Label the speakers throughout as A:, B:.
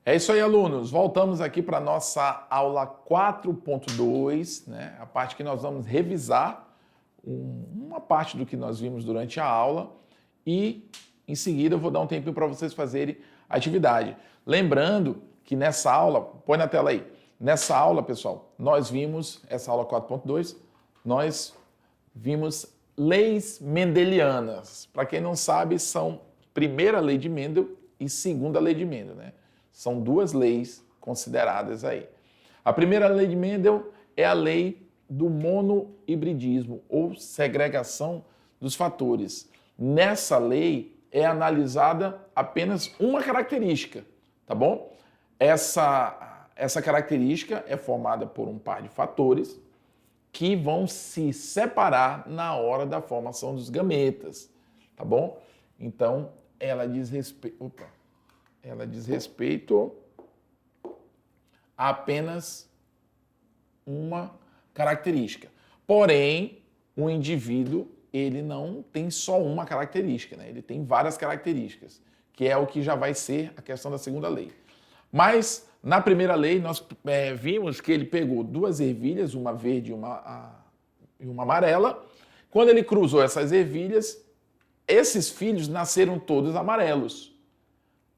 A: É isso aí, alunos. Voltamos aqui para a nossa aula 4.2, né? A parte que nós vamos revisar uma parte do que nós vimos durante a aula e, em seguida, eu vou dar um tempinho para vocês fazerem a atividade. Lembrando que nessa aula, põe na tela aí, nessa aula, pessoal, nós vimos, essa aula 4.2, nós vimos leis mendelianas. Para quem não sabe, são primeira lei de Mendel e segunda lei de Mendel, né? São duas leis consideradas aí. A primeira lei de Mendel é a lei do monohibridismo, ou segregação dos fatores. Nessa lei é analisada apenas uma característica, tá bom? Essa característica é formada por um par de fatores que vão se separar na hora da formação dos gametas, tá bom? Então, ela diz respeito a apenas uma característica. Porém, o indivíduo, ele não tem só uma característica, né? Ele tem várias características, que é o que já vai ser a questão da segunda lei. Mas, na primeira lei, nós vimos que ele pegou duas ervilhas, uma verde e uma amarela. Quando ele cruzou essas ervilhas, esses filhos nasceram todos amarelos.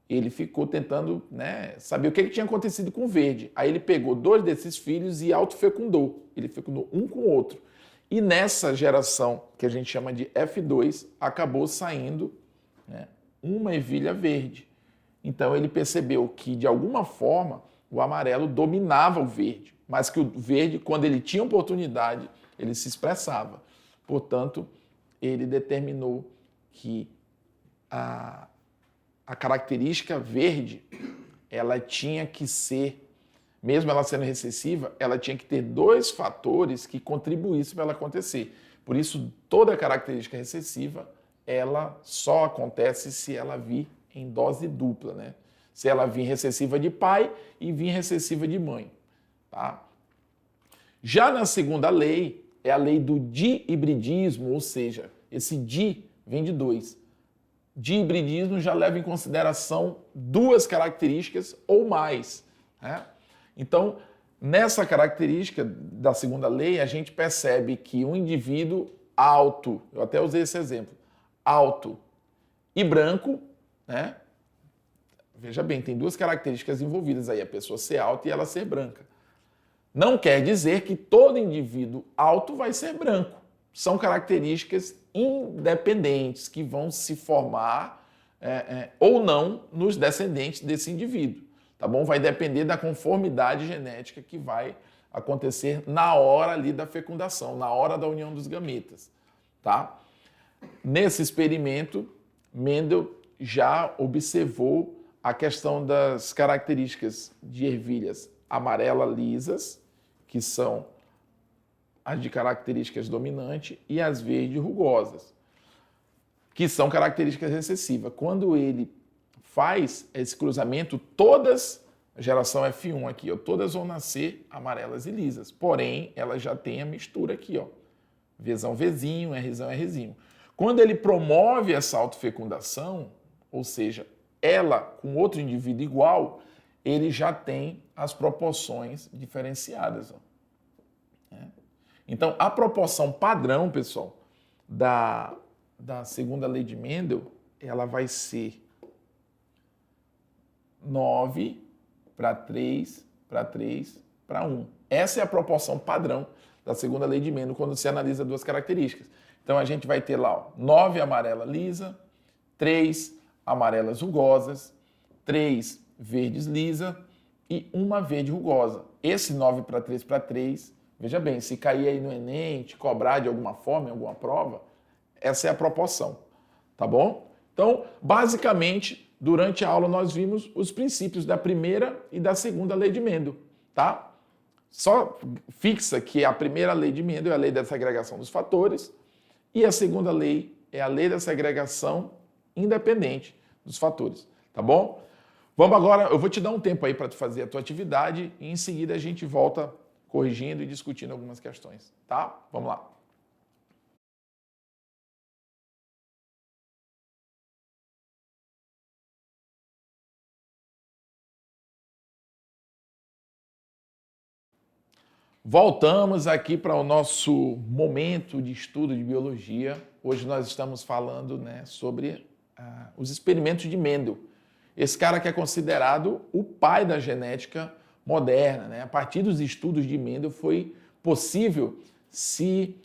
A: Ele ficou tentando, né, saber o que tinha acontecido com o verde. Aí ele pegou dois desses filhos e autofecundou. Ele fecundou um com o outro. E nessa geração, que a gente chama de F2, acabou saindo, né, uma ervilha verde. Então ele percebeu que, de alguma forma, o amarelo dominava o verde, mas que o verde, quando ele tinha oportunidade, ele se expressava. Portanto, ele determinou que a característica verde, ela tinha que ser, mesmo ela sendo recessiva, ela tinha que ter dois fatores que contribuíssem para ela acontecer. Por isso, toda característica recessiva, ela só acontece se ela vir em dose dupla, né? Se ela vir recessiva de pai e vir recessiva de mãe, tá? Já na segunda lei, é a lei do dihibridismo, ou seja, esse di vem de dois. Dihibridismo já leva em consideração duas características ou mais, né? Então, nessa característica da segunda lei, a gente percebe que um indivíduo alto, eu até usei esse exemplo, alto e branco, né? Veja bem, tem duas características envolvidas aí, a pessoa ser alta e ela ser branca. Não quer dizer que todo indivíduo alto vai ser branco. São características independentes que vão se formar ou não nos descendentes desse indivíduo, tá bom? Vai depender da conformidade genética que vai acontecer na hora ali da fecundação, na hora da união dos gametas, tá? Nesse experimento, Mendel já observou a questão das características de ervilhas amarela lisas, que são as de características dominantes, e as verde rugosas, que são características recessivas. Quando ele faz esse cruzamento, todas, a geração F1 aqui, ó, todas vão nascer amarelas e lisas, porém, elas já têm a mistura aqui, ó, Vzão Vzinho, Rzão Rzinho. Quando ele promove essa autofecundação, ou seja, ela com outro indivíduo igual, ele já tem as proporções diferenciadas, ó. Então, a proporção padrão, pessoal, da segunda lei de Mendel, ela vai ser 9 para 3 para 3 para 1. Essa é a proporção padrão da segunda lei de Mendel quando se analisa duas características. Então, a gente vai ter lá, ó, 9 amarela lisa, 3 amarelas rugosas, 3 verdes lisa e uma verde rugosa. Esse 9 para 3 para 3, veja bem, se cair aí no Enem, te cobrar de alguma forma, em alguma prova, essa é a proporção, tá bom? Então, basicamente, durante a aula nós vimos os princípios da primeira e da segunda lei de Mendel, tá? Só fixa que a primeira lei de Mendel é a lei da segregação dos fatores e a segunda lei é a lei da segregação independente dos fatores, tá bom? Vamos agora, eu vou te dar um tempo aí para tu fazer a tua atividade e em seguida a gente volta corrigindo e discutindo algumas questões, tá? Vamos lá. Voltamos aqui para o nosso momento de estudo de biologia. Hoje nós estamos falando, né, sobre os experimentos de Mendel. Esse cara que é considerado o pai da genética moderna, né? A partir dos estudos de Mendel foi possível se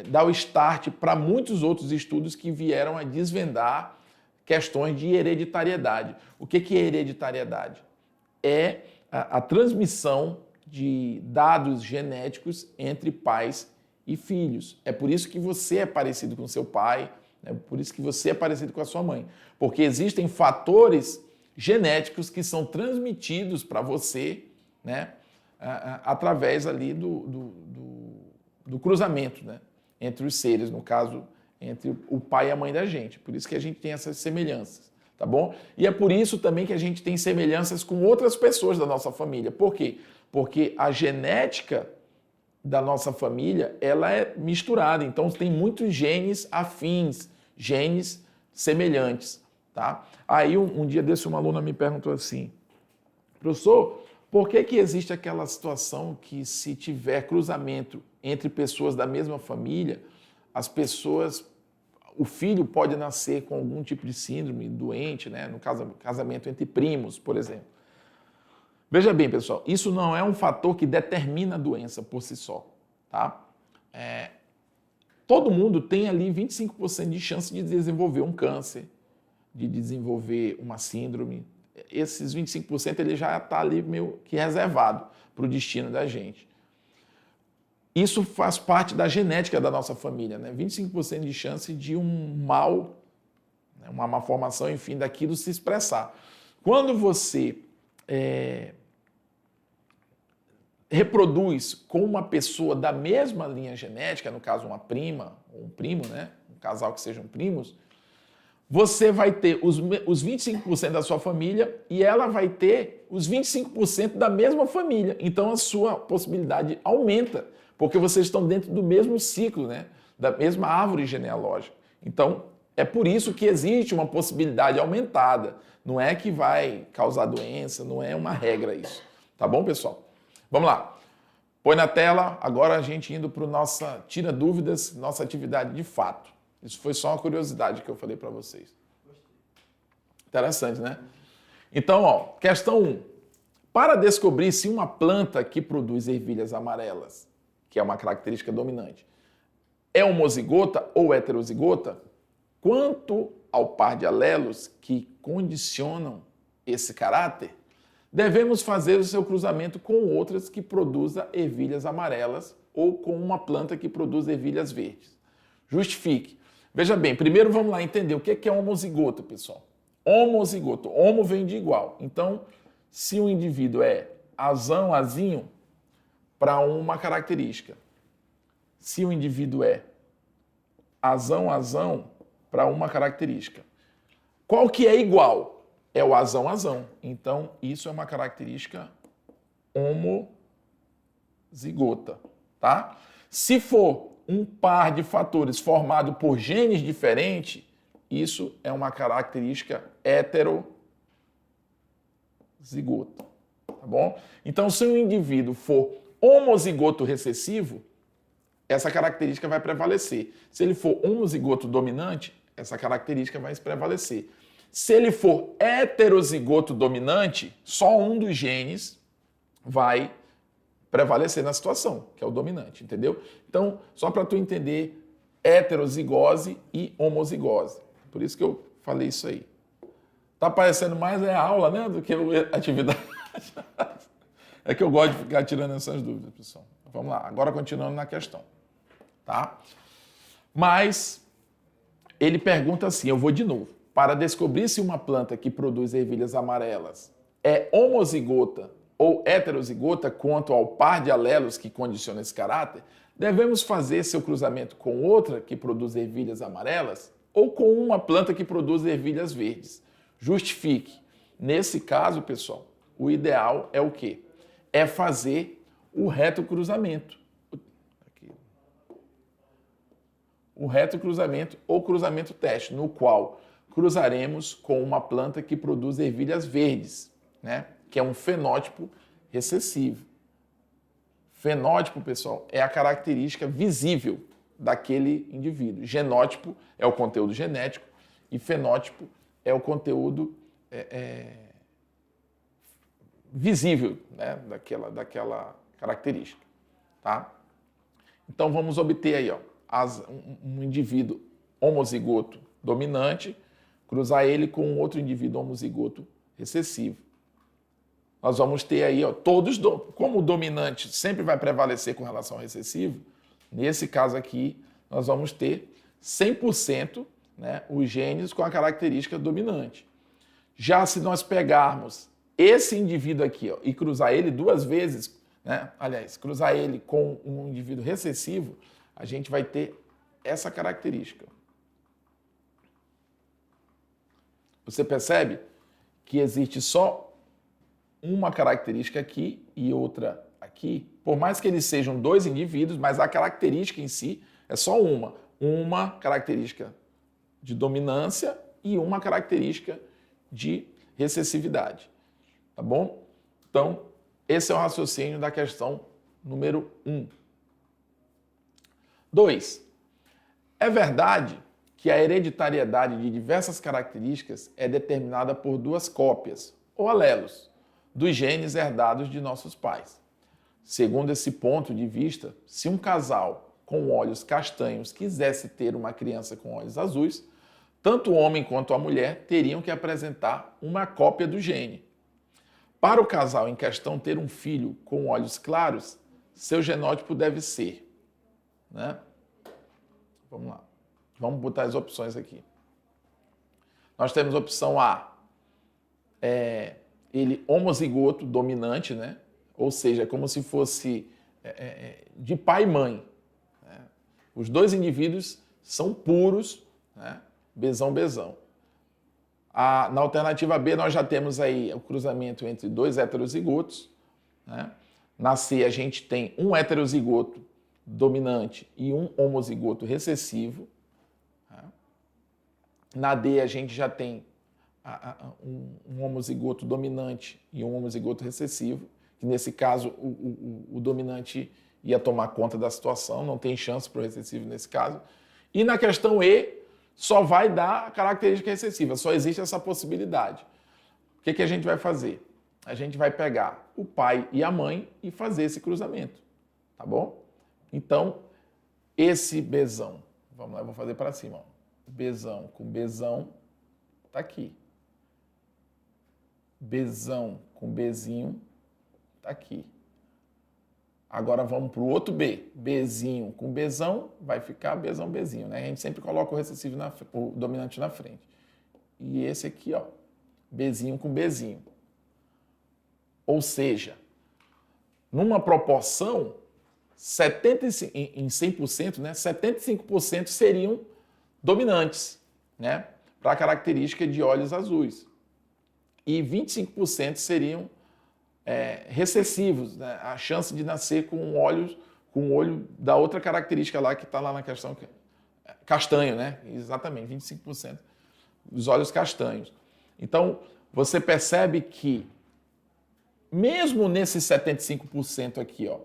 A: dar o start para muitos outros estudos que vieram a desvendar questões de hereditariedade. O que é hereditariedade? É a transmissão de dados genéticos entre pais e filhos. É por isso que você é parecido com seu pai, é por isso que você é parecido com a sua mãe. Porque existem fatores genéticos que são transmitidos para você, né, através ali do cruzamento, né, entre os seres, no caso, entre o pai e a mãe da gente. Por isso que a gente tem essas semelhanças, tá bom? E é por isso também que a gente tem semelhanças com outras pessoas da nossa família. Por quê? Porque a genética da nossa família, ela é misturada. Então, tem muitos genes afins, genes semelhantes, tá? Aí, um dia desse, uma aluna me perguntou assim, professor, por que existe aquela situação que se tiver cruzamento entre pessoas da mesma família, as pessoas, o filho pode nascer com algum tipo de síndrome, doente, né? No casamento entre primos, por exemplo. Veja bem, pessoal, isso não é um fator que determina a doença por si só, tá? Todo mundo tem ali 25% de chance de desenvolver um câncer, de desenvolver uma síndrome. Esses 25% ele já está ali meio que reservado para o destino da gente. Isso faz parte da genética da nossa família, né? 25% de chance de um mal, uma malformação, enfim, daquilo se expressar. Quando você reproduz com uma pessoa da mesma linha genética, no caso uma prima ou um primo, né? Um casal que sejam primos, você vai ter os 25% da sua família e ela vai ter os 25% da mesma família. Então a sua possibilidade aumenta, porque vocês estão dentro do mesmo ciclo, né? Da mesma árvore genealógica. Então é por isso que existe uma possibilidade aumentada. Não é que vai causar doença, não é uma regra isso. Tá bom, pessoal? Vamos lá. Põe na tela, agora a gente indo para o nossa Tira Dúvidas, nossa atividade de fato. Isso foi só uma curiosidade que eu falei para vocês. Interessante, né? Então, ó, questão 1. Para descobrir se uma planta que produz ervilhas amarelas, que é uma característica dominante, é homozigota ou heterozigota, quanto ao par de alelos que condicionam esse caráter, devemos fazer o seu cruzamento com outras que produzam ervilhas amarelas ou com uma planta que produz ervilhas verdes. Justifique. Veja bem, primeiro vamos lá entender o que é homozigoto, pessoal. Homozigoto. Homo vem de igual. Então, se o indivíduo é azão, azinho, para uma característica. Se o indivíduo é azão, azão, para uma característica. Qual que é igual? É o azão, azão. Então, isso é uma característica homozigota, tá? Se for um par de fatores formado por genes diferentes, isso é uma característica heterozigota, tá bom? Então, se um indivíduo for homozigoto recessivo, essa característica vai prevalecer. Se ele for homozigoto dominante, essa característica vai prevalecer. Se ele for heterozigoto dominante, só um dos genes vai prevalecer na situação, que é o dominante, entendeu? Então, só para tu entender, heterozigose e homozigose. Por isso que eu falei isso aí. Tá parecendo mais a aula, né, do que a atividade. É que eu gosto de ficar tirando essas dúvidas, pessoal. Vamos lá, agora continuando na questão, tá? Mas ele pergunta assim, eu vou de novo. Para descobrir se uma planta que produz ervilhas amarelas é homozigota ou heterozigota quanto ao par de alelos que condiciona esse caráter, devemos fazer seu cruzamento com outra que produz ervilhas amarelas ou com uma planta que produz ervilhas verdes. Justifique. Nesse caso, pessoal, o ideal é o quê? É fazer o reto cruzamento. O reto cruzamento ou cruzamento teste, no qual cruzaremos com uma planta que produz ervilhas verdes, né? Que é um fenótipo recessivo. Fenótipo, pessoal, é a característica visível daquele indivíduo. Genótipo é o conteúdo genético e fenótipo é o conteúdo visível, né? daquela característica. Tá? Então vamos obter aí, ó, um indivíduo homozigoto dominante, cruzar ele com outro indivíduo homozigoto recessivo. Nós vamos ter aí, ó, todos, como o dominante sempre vai prevalecer com relação ao recessivo, nesse caso aqui, nós vamos ter 100%, né, os genes com a característica dominante. Já se nós pegarmos esse indivíduo aqui, ó, e cruzar ele duas vezes, né, aliás, cruzar ele com um indivíduo recessivo, a gente vai ter essa característica. Você percebe que existe só uma característica aqui e outra aqui, por mais que eles sejam dois indivíduos, mas a característica em si é só uma. Uma característica de dominância e uma característica de recessividade. Tá bom? Então, esse é o raciocínio da questão número 1. 2. É verdade que a hereditariedade de diversas características é determinada por duas cópias, ou alelos, dos genes herdados de nossos pais. Segundo esse ponto de vista, se um casal com olhos castanhos quisesse ter uma criança com olhos azuis, tanto o homem quanto a mulher teriam que apresentar uma cópia do gene. Para o casal em questão ter um filho com olhos claros, seu genótipo deve ser, né? Vamos lá. Vamos botar as opções aqui. Nós temos a opção A, ele homozigoto dominante, né? Ou seja, como se fosse de pai e mãe. Né? Os dois indivíduos são puros, né? Bzão, Bzão. Na alternativa B, nós já temos aí o cruzamento entre dois heterozigotos. Né? Na C, a gente tem um heterozigoto dominante e um homozigoto recessivo. Né? Na D, a gente já tem um homozigoto dominante e um homozigoto recessivo, que nesse caso o dominante ia tomar conta da situação, não tem chance para o recessivo nesse caso. E na questão E, só vai dar a característica recessiva, só existe essa possibilidade. O que a gente vai fazer? A gente vai pegar o pai e a mãe e fazer esse cruzamento, tá bom? Então, esse Bzão, vamos lá, eu vou fazer para cima, ó. Bzão com Bzão, tá aqui. Bzão com Bzinho, tá aqui. Agora vamos para o outro B. Bzinho com Bzão, vai ficar Bzão, Bzinho, né? A gente sempre coloca o recessivo, o dominante na frente. E esse aqui, ó, Bzinho com Bzinho. Ou seja, numa proporção, 75, em 100%, né? 75% seriam dominantes, né? Para a característica de olhos azuis. E 25% seriam recessivos, né? A chance de nascer com o olho da outra característica lá que está lá na questão, castanho, né? Exatamente, 25% dos olhos castanhos. Então, você percebe que, mesmo nesses 75% aqui, ó,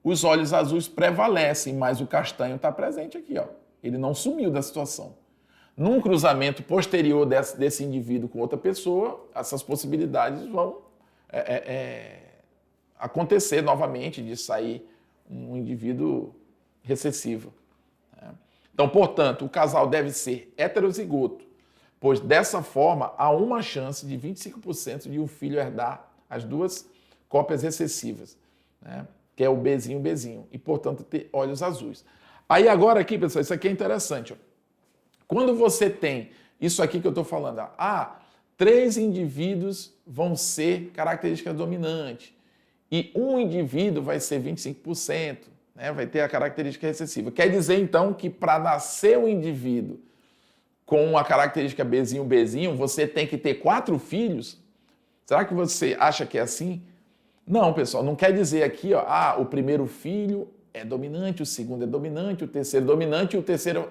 A: os olhos azuis prevalecem, mas o castanho está presente aqui, ó. Ele não sumiu da situação. Num cruzamento posterior desse indivíduo com outra pessoa, essas possibilidades vão acontecer novamente de sair um indivíduo recessivo. Né? Então, portanto, o casal deve ser heterozigoto, pois dessa forma há uma chance de 25% de um filho herdar as duas cópias recessivas, né? Que é o Bzinho, Bzinho, e, portanto, ter olhos azuis. Aí agora aqui, pessoal, isso aqui é interessante. Ó. Quando você tem isso aqui que eu estou falando, 3 indivíduos vão ser característica dominante e um indivíduo vai ser 25%, né? Vai ter a característica recessiva. Quer dizer, então, que para nascer um indivíduo com a característica Bzinho, Bzinho, você tem que ter 4 filhos? Será que você acha que é assim? Não, pessoal, não quer dizer aqui, ó, o primeiro filho é dominante, o segundo é dominante, o terceiro é dominante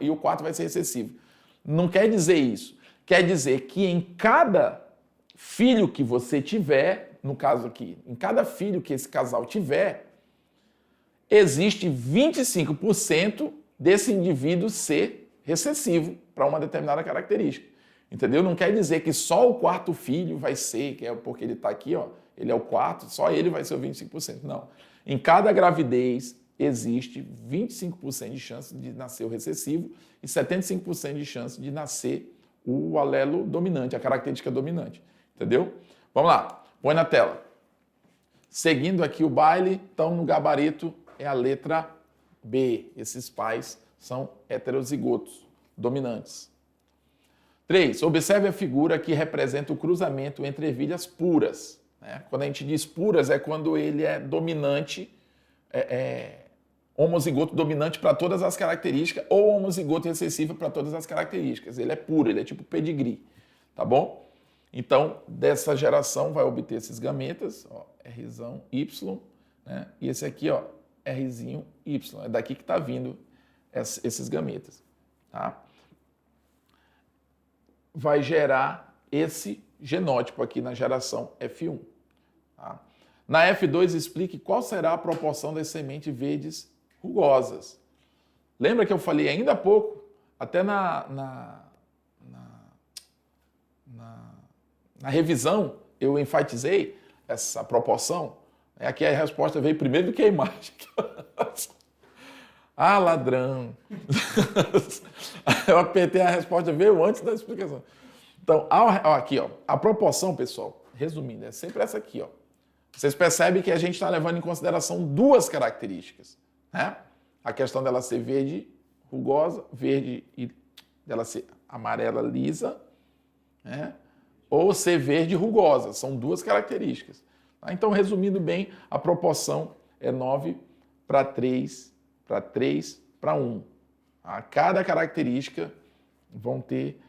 A: e o quarto vai ser recessivo. Não quer dizer isso. Quer dizer que em cada filho que você tiver, no caso aqui, em cada filho que esse casal tiver, existe 25% desse indivíduo ser recessivo para uma determinada característica. Entendeu? Não quer dizer que só o quarto filho vai ser, que é porque ele está aqui, ó, ele é o quarto, só ele vai ser o 25%. Não. Em cada gravidez existe 25% de chance de nascer o recessivo e 75% de chance de nascer o alelo dominante, a característica dominante. Entendeu? Vamos lá, põe na tela. Seguindo aqui o baile, então no gabarito é a letra B. Esses pais são heterozigotos dominantes. 3. Observe a figura que representa o cruzamento entre ervilhas puras. Né? Quando a gente diz puras, é quando ele é dominante, homozigoto dominante para todas as características ou homozigoto recessivo para todas as características. Ele é puro, ele é tipo pedigree, tá bom? Então, dessa geração vai obter esses gametas, ó, Rzão Y, né? E esse aqui, ó, Rzinho Y. É daqui que está vindo esses gametas, tá? Vai gerar esse genótipo aqui na geração F1. Tá? Na F2, explique qual será a proporção das sementes verdes rugosas. Lembra que eu falei ainda há pouco, até na revisão, eu enfatizei essa proporção. Aqui a resposta veio primeiro do que a imagem. Ah, ladrão! Eu apertei, a resposta veio antes da explicação. Então, aqui, ó, a proporção, pessoal, resumindo, é sempre essa aqui, ó. Vocês percebem que a gente está levando em consideração duas características, né? A questão dela ser verde rugosa, verde e dela ser amarela lisa, né? Ou ser verde rugosa, são duas características. Tá? Então, resumindo bem, a proporção é 9 para 3 para 1. A cada característica vão ter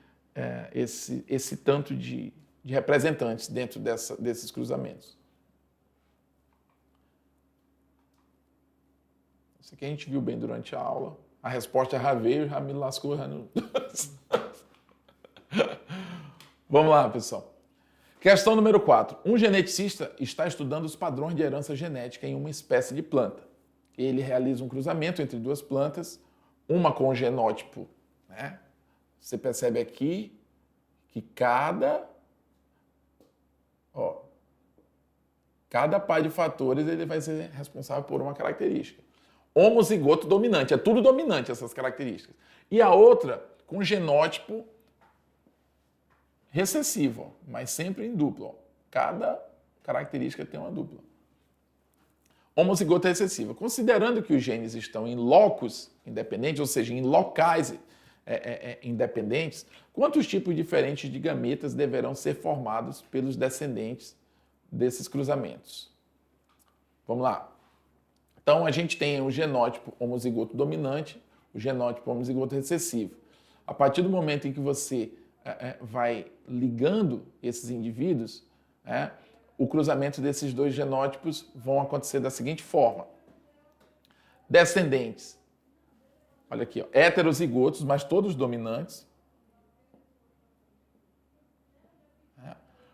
A: esse tanto de representantes dentro desses cruzamentos. Isso aqui a gente viu bem durante a aula. A resposta já veio, já me lascou. Já não... Vamos lá, pessoal. Questão número 4. Um geneticista está estudando os padrões de herança genética em uma espécie de planta. Ele realiza um cruzamento entre duas plantas, uma com o genótipo, né? Você percebe aqui que cada par de fatores ele vai ser responsável por uma característica. Homozigoto dominante, é tudo dominante essas características. E a outra com genótipo recessivo, mas sempre em duplo. Cada característica tem uma dupla. Homozigota recessiva. Considerando que os genes estão em locus independentes, ou seja, em locais independentes, quantos tipos diferentes de gametas deverão ser formados pelos descendentes desses cruzamentos? Vamos lá. Então, a gente tem o genótipo homozigoto dominante, o genótipo homozigoto recessivo. A partir do momento em que você vai ligando esses indivíduos, o cruzamento desses dois genótipos vão acontecer da seguinte forma. Descendentes. Olha aqui, ó, heterozigotos, mas todos dominantes.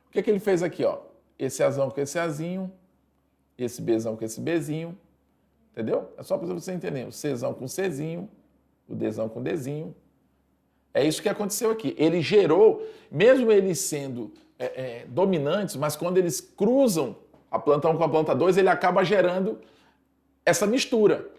A: O que ele fez aqui? Ó? Esse Azão com esse Azinho, esse Bzão com esse Bzinho. Entendeu? É só para você entender. O Czão com Czinho, o Dzão com Dzinho. É isso que aconteceu aqui. Ele gerou, mesmo eles sendo dominantes, mas quando eles cruzam a planta 1 com a planta 2, ele acaba gerando essa mistura.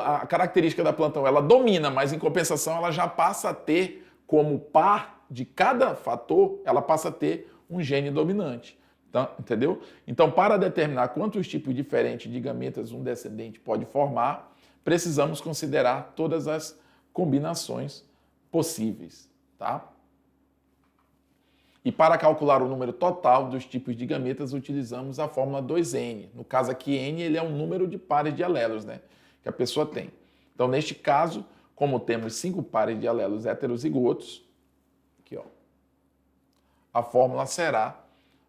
A: A característica da planta 1, ela domina, mas em compensação ela já passa a ter, como par de cada fator, ela passa a ter um gene dominante. Então, entendeu? Então, para determinar quantos tipos diferentes de gametas um descendente pode formar, precisamos considerar todas as combinações possíveis, tá? E para calcular o número total dos tipos de gametas, utilizamos a fórmula 2N. No caso aqui, N ele é um número de pares de alelos, né, que a pessoa tem. Então, neste caso, como temos 5 pares de alelos heterozigotos, aqui, ó, a fórmula será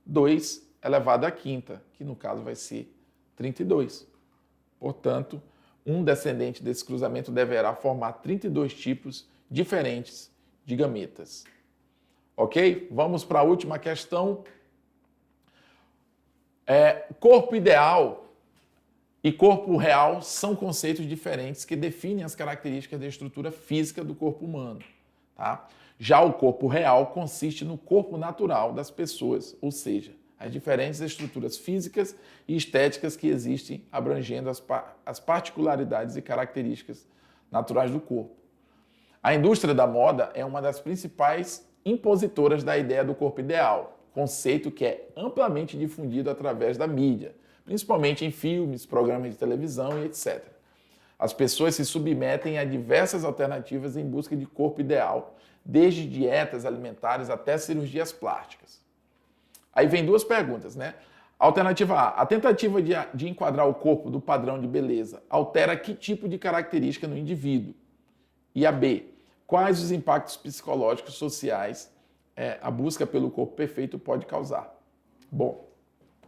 A: 2 elevado à quinta, que no caso vai ser 32. Portanto, um descendente desse cruzamento deverá formar 32 tipos diferentes de gametas. Ok? Vamos para a última questão. Corpo ideal e corpo real são conceitos diferentes que definem as características da estrutura física do corpo humano. Tá? Já o corpo real consiste no corpo natural das pessoas, ou seja, as diferentes estruturas físicas e estéticas que existem, abrangendo as particularidades e características naturais do corpo. A indústria da moda é uma das principais impositoras da ideia do corpo ideal, conceito que é amplamente difundido através da mídia, principalmente em filmes, programas de televisão e etc. As pessoas se submetem a diversas alternativas em busca de corpo ideal, desde dietas alimentares até cirurgias plásticas. Aí vem duas perguntas, né? Alternativa A. A tentativa de enquadrar o corpo do padrão de beleza altera que tipo de característica no indivíduo? E a B. Quais os impactos psicológicos sociais a busca pelo corpo perfeito pode causar? Bom,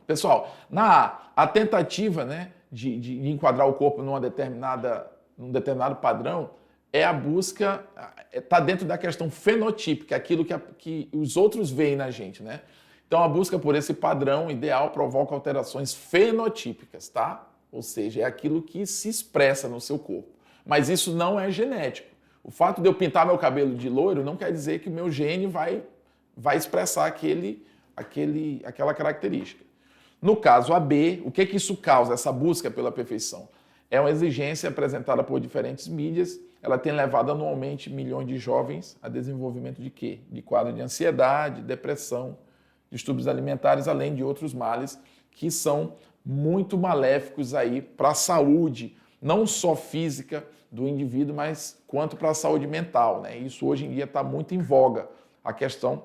A: pessoal, na A tentativa, né, de enquadrar o corpo num determinado padrão é a busca, está dentro da questão fenotípica, aquilo que os outros veem na gente, né? Então, a busca por esse padrão ideal provoca alterações fenotípicas, tá? Ou seja, é aquilo que se expressa no seu corpo. Mas isso não é genético. O fato de eu pintar meu cabelo de loiro não quer dizer que o meu gene vai expressar aquela característica. No caso AB, o que isso causa, essa busca pela perfeição? É uma exigência apresentada por diferentes mídias. Ela tem levado anualmente milhões de jovens a desenvolvimento de quê? De quadro de ansiedade, depressão, distúrbios alimentares, além de outros males que são muito maléficos aí para a saúde, não só física do indivíduo, mas quanto para a saúde mental, né? Isso hoje em dia está muito em voga, a questão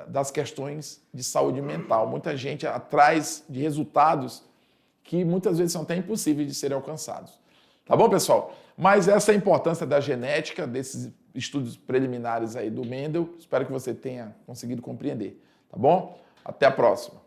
A: das questões de saúde mental. Muita gente atrás de resultados que muitas vezes são até impossíveis de serem alcançados. Tá bom, pessoal? Mas essa é a importância da genética, desses estudos preliminares aí do Mendel. Espero que você tenha conseguido compreender. Tá bom? Até a próxima.